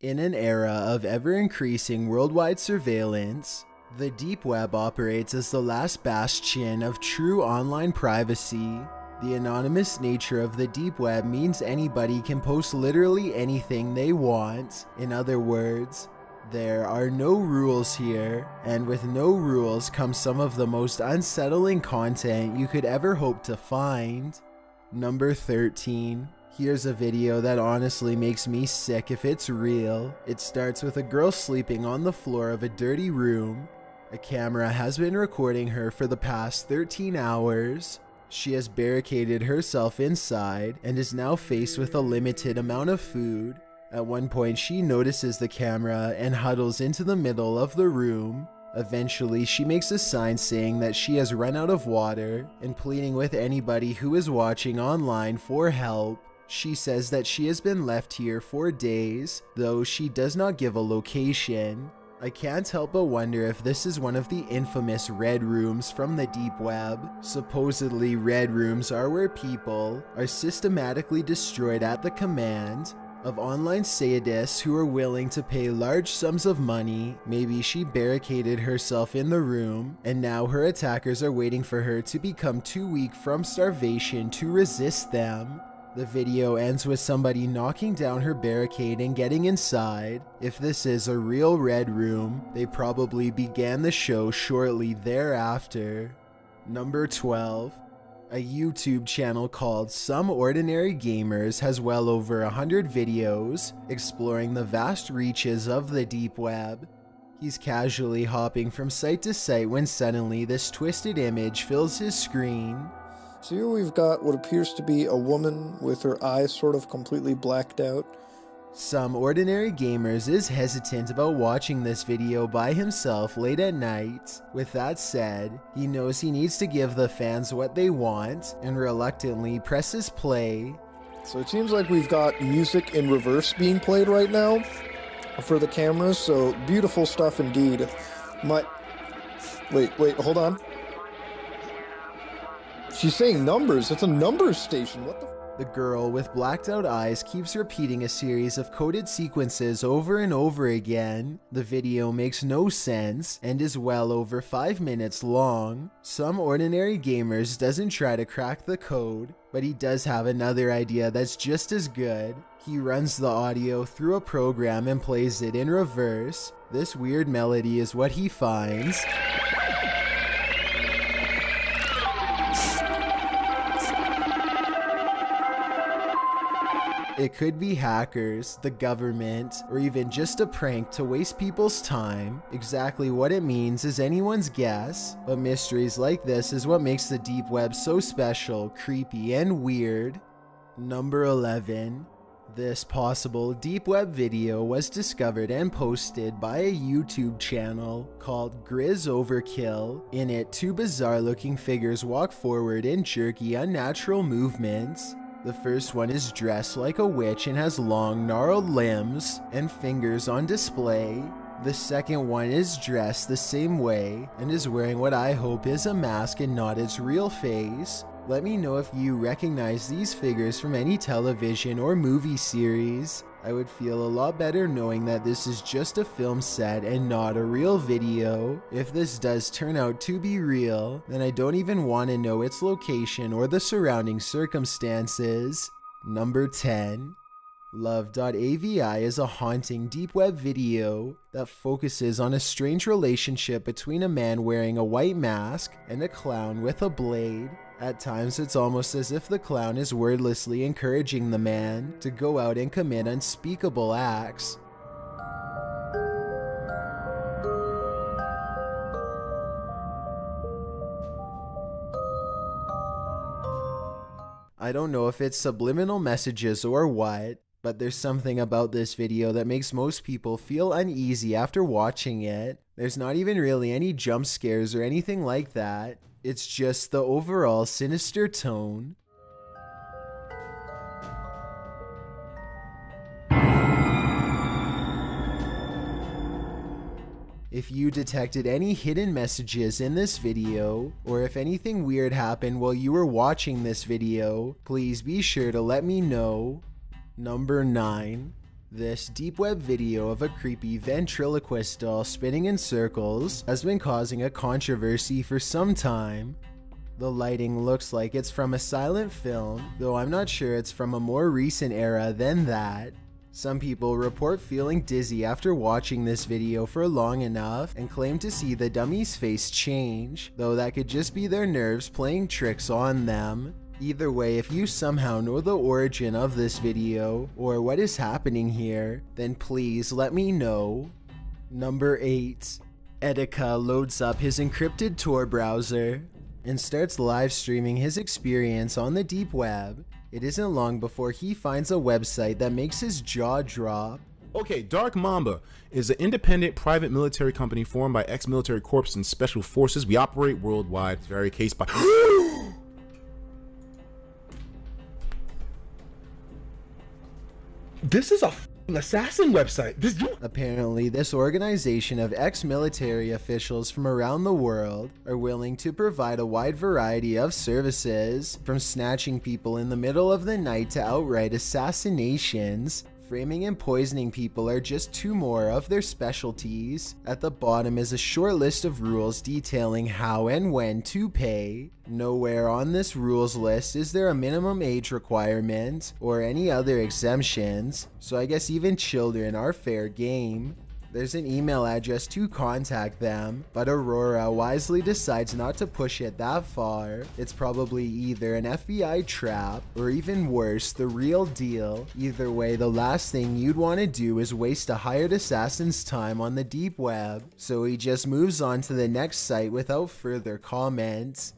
In an era of ever-increasing worldwide surveillance, the deep web operates as the last bastion of true online privacy. The anonymous nature of the deep web means anybody can post literally anything they want. In other words, there are no rules here, and with no rules comes some of the most unsettling content you could ever hope to find. Number 13. Here's a video that honestly makes me sick if it's real. It starts with a girl sleeping on the floor of a dirty room. A camera has been recording her for the past 13 hours. She has barricaded herself inside and is now faced with a limited amount of food. At one point, she notices the camera and huddles into the middle of the room. Eventually, she makes a sign saying that she has run out of water and pleading with anybody who is watching online for help. She says that she has been left here for days, though she does not give a location. I can't help but wonder if this is one of the infamous red rooms from the deep web. Supposedly, red rooms are where people are systematically destroyed at the command of online sadists who are willing to pay large sums of money. Maybe she barricaded herself in the room, and now her attackers are waiting for her to become too weak from starvation to resist them. The video ends with somebody knocking down her barricade and getting inside. If this is a real red room, they probably began the show shortly thereafter. Number 12. A YouTube channel called Some Ordinary Gamers has well over 100 videos exploring the vast reaches of the deep web. He's casually hopping from site to site when suddenly this twisted image fills his screen. So here we've got what appears to be a woman with her eyes sort of completely blacked out. Some Ordinary Gamers is hesitant about watching this video by himself late at night. With that said, he knows he needs to give the fans what they want and reluctantly presses play. So it seems like we've got music in reverse being played right now for the cameras, so beautiful stuff indeed. Wait, hold on. She's saying numbers. It's a numbers station. What the? The girl with blacked out eyes keeps repeating a series of coded sequences over and over again. The video makes no sense and is well over 5 minutes long. Some Ordinary Gamers doesn't try to crack the code, but he does have another idea that's just as good. He runs the audio through a program and plays it in reverse. This weird melody is what he finds. It could be hackers, the government, or even just a prank to waste people's time. Exactly what it means is anyone's guess, but mysteries like this is what makes the deep web so special, creepy, and weird. Number 11. This possible deep web video was discovered and posted by a YouTube channel called Grizz Overkill. In it, two bizarre-looking figures walk forward in jerky, unnatural movements. The first one is dressed like a witch and has long, gnarled limbs and fingers on display. The second one is dressed the same way and is wearing what I hope is a mask and not its real face. Let me know if you recognize these figures from any television or movie series. I would feel a lot better knowing that this is just a film set and not a real video. If this does turn out to be real, then I don't even want to know its location or the surrounding circumstances. Number 10. Love.avi is a haunting deep web video that focuses on a strange relationship between a man wearing a white mask and a clown with a blade. At times, it's almost as if the clown is wordlessly encouraging the man to go out and commit unspeakable acts. I don't know if it's subliminal messages or what, but there's something about this video that makes most people feel uneasy after watching it. There's not even really any jump scares or anything like that. It's just the overall sinister tone. If you detected any hidden messages in this video, or if anything weird happened while you were watching this video, please be sure to let me know. Number 9. This deep web video of a creepy ventriloquist doll spinning in circles has been causing a controversy for some time. The lighting looks like it's from a silent film, though I'm not sure it's from a more recent era than that. Some people report feeling dizzy after watching this video for long enough and claim to see the dummy's face change, though that could just be their nerves playing tricks on them. Either way, if you somehow know the origin of this video or what is happening here, then please let me know. Number 8. Etika loads up his encrypted Tor browser and starts live streaming his experience on the deep web. It isn't long before he finds a website that makes his jaw drop. Okay, Dark Mamba is an independent private military company formed by ex-military corps and special forces. We operate worldwide. It's very case by... This is a assassin website. Apparently, this organization of ex-military officials from around the world are willing to provide a wide variety of services, from snatching people in the middle of the night to outright assassinations. Framing and poisoning people are just two more of their specialties. At the bottom is a short list of rules detailing how and when to pay. Nowhere on this rules list is there a minimum age requirement or any other exemptions, so I guess even children are fair game. There's an email address to contact them, but Aurora wisely decides not to push it that far. It's probably either an FBI trap or even worse, the real deal. Either way, the last thing you'd want to do is waste a hired assassin's time on the deep web, so he just moves on to the next site without further comment.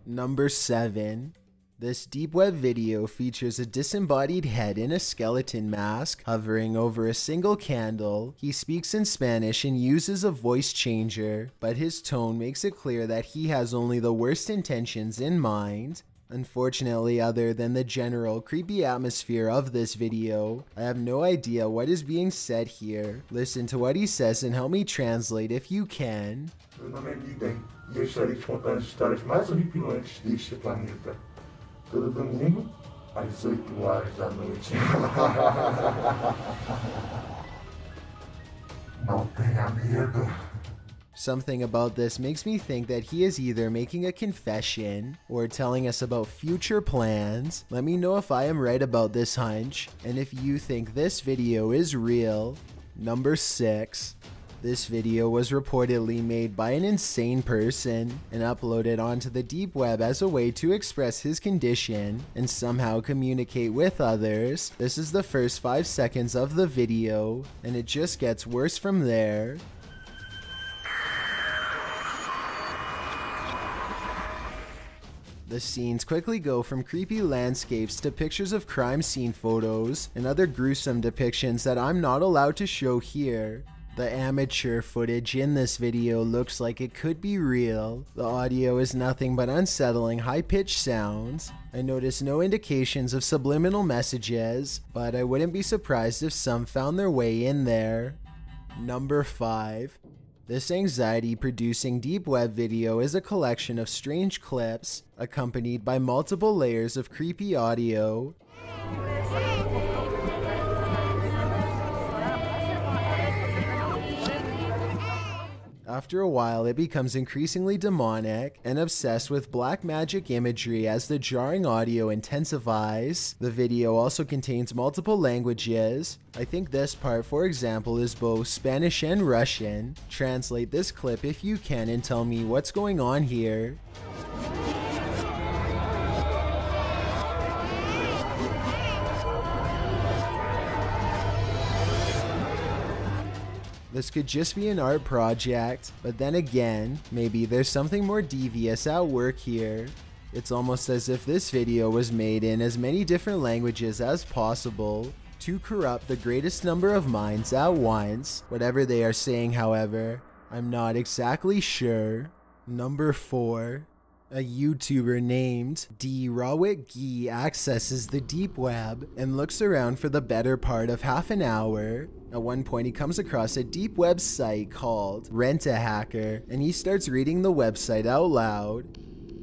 Number 7. This deep web video features a disembodied head in a skeleton mask hovering over a single candle. He speaks in Spanish and uses a voice changer, but his tone makes it clear that he has only the worst intentions in mind. Unfortunately, other than the general creepy atmosphere of this video, I have no idea what is being said here. Listen to what he says and help me translate if you can. Meu nome é Guidem e eu estarei te contando as histórias mais horripilantes deste planeta. Todo domingo, às 8 horas da noite. Não tenha medo. Something about this makes me think that he is either making a confession or telling us about future plans. Let me know if I am right about this hunch, and if you think this video is real. Number 6. This video was reportedly made by an insane person and uploaded onto the deep web as a way to express his condition and somehow communicate with others. This is the first 5 seconds of the video, and it just gets worse from there. The scenes quickly go from creepy landscapes to pictures of crime scene photos and other gruesome depictions that I'm not allowed to show here. The amateur footage in this video looks like it could be real. The audio is nothing but unsettling high-pitched sounds. I notice no indications of subliminal messages, but I wouldn't be surprised if some found their way in there. Number 5. This anxiety-producing deep web video is a collection of strange clips, accompanied by multiple layers of creepy audio. After a while, it becomes increasingly demonic and obsessed with black magic imagery as the jarring audio intensifies. The video also contains multiple languages. I think this part, for example, is both Spanish and Russian. Translate this clip if you can and tell me what's going on here. This could just be an art project, but then again, maybe there's something more devious at work here. It's almost as if this video was made in as many different languages as possible to corrupt the greatest number of minds at once. Whatever they are saying, however, I'm not exactly sure. Number 4. A YouTuber named D. Rawit Gee accesses the deep web and looks around for the better part of half an hour. At one point, he comes across a deep web site called Rent-A-Hacker, and he starts reading the website out loud.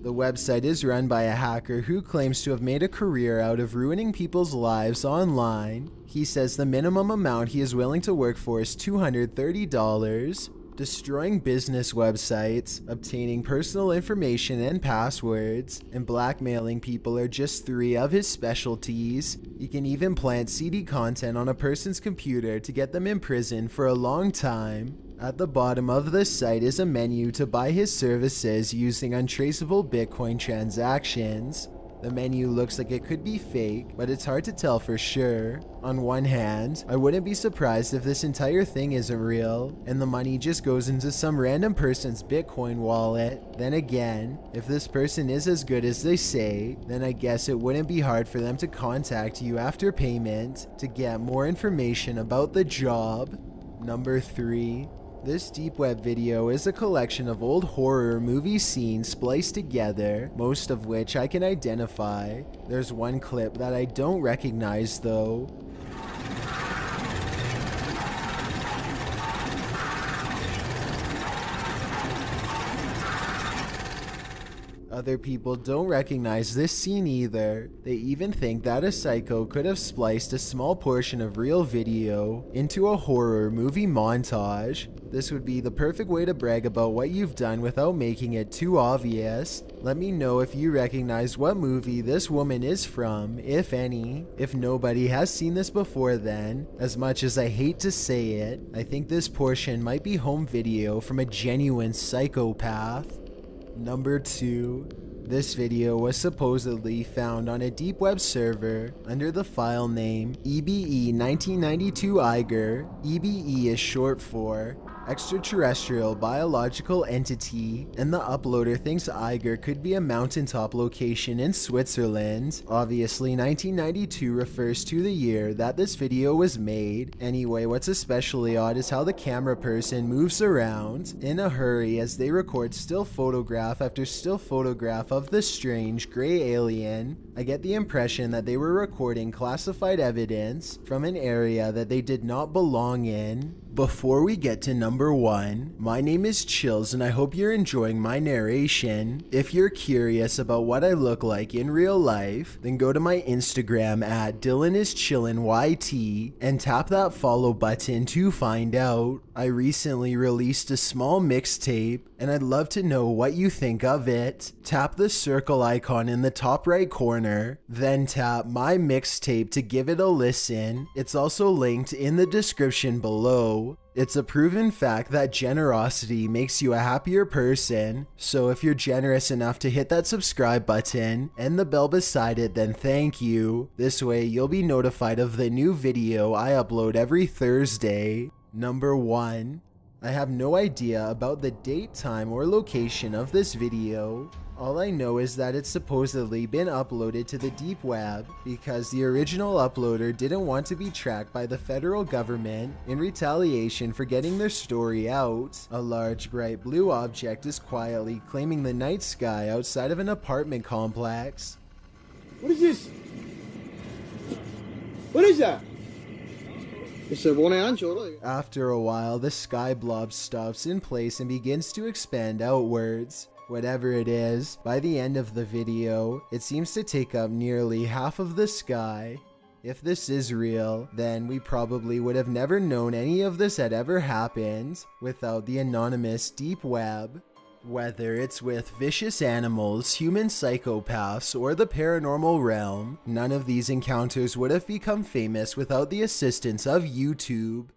The website is run by a hacker who claims to have made a career out of ruining people's lives online. He says the minimum amount he is willing to work for is $230. Destroying business websites, obtaining personal information and passwords, and blackmailing people are just 3 of his specialties. He can even plant CD content on a person's computer to get them in prison for a long time. At the bottom of the site is a menu to buy his services using untraceable Bitcoin transactions. The menu looks like it could be fake, but it's hard to tell for sure. On one hand, I wouldn't be surprised if this entire thing isn't real, and the money just goes into some random person's Bitcoin wallet. Then again, if this person is as good as they say, then I guess it wouldn't be hard for them to contact you after payment to get more information about the job. Number 3. This deep web video is a collection of old horror movie scenes spliced together, most of which I can identify. There's one clip that I don't recognize though. Other people don't recognize this scene either. They even think that a psycho could have spliced a small portion of real video into a horror movie montage. This would be the perfect way to brag about what you've done without making it too obvious. Let me know if you recognize what movie this woman is from, if any. If nobody has seen this before then, as much as I hate to say it, I think this portion might be home video from a genuine psychopath. Number 2. This video was supposedly found on a deep web server under the file name EBE1992 EBE is short for Extraterrestrial Biological Entity, and the uploader thinks Eiger could be a mountaintop location in Switzerland. Obviously, 1992 refers to the year that this video was made. Anyway, what's especially odd is how the camera person moves around in a hurry as they record still photograph after still photograph of the strange gray alien. I get the impression that they were recording classified evidence from an area that they did not belong in. Before we get to number 1, my name is Chills and I hope you're enjoying my narration. If you're curious about what I look like in real life, then go to my Instagram at DylanIsChillinYT and tap that follow button to find out. I recently released a small mixtape and I'd love to know what you think of it. Tap the circle icon in the top right corner, then tap my mixtape to give it a listen. It's also linked in the description below. It's a proven fact that generosity makes you a happier person, so if you're generous enough to hit that subscribe button and the bell beside it, then thank you. This way you'll be notified of the new video I upload every Thursday. Number 1. I have no idea about the date, time, or location of this video. All I know is that it's supposedly been uploaded to the deep web because the original uploader didn't want to be tracked by the federal government in retaliation for getting their story out. A large bright blue object is quietly claiming the night sky outside of an apartment complex. What is this? What is that? It's a one angel. After a while, the sky blob stops in place and begins to expand outwards. Whatever it is, by the end of the video, it seems to take up nearly half of the sky. If this is real, then we probably would have never known any of this had ever happened without the anonymous deep web. Whether it's with vicious animals, human psychopaths, or the paranormal realm, none of these encounters would have become famous without the assistance of YouTube.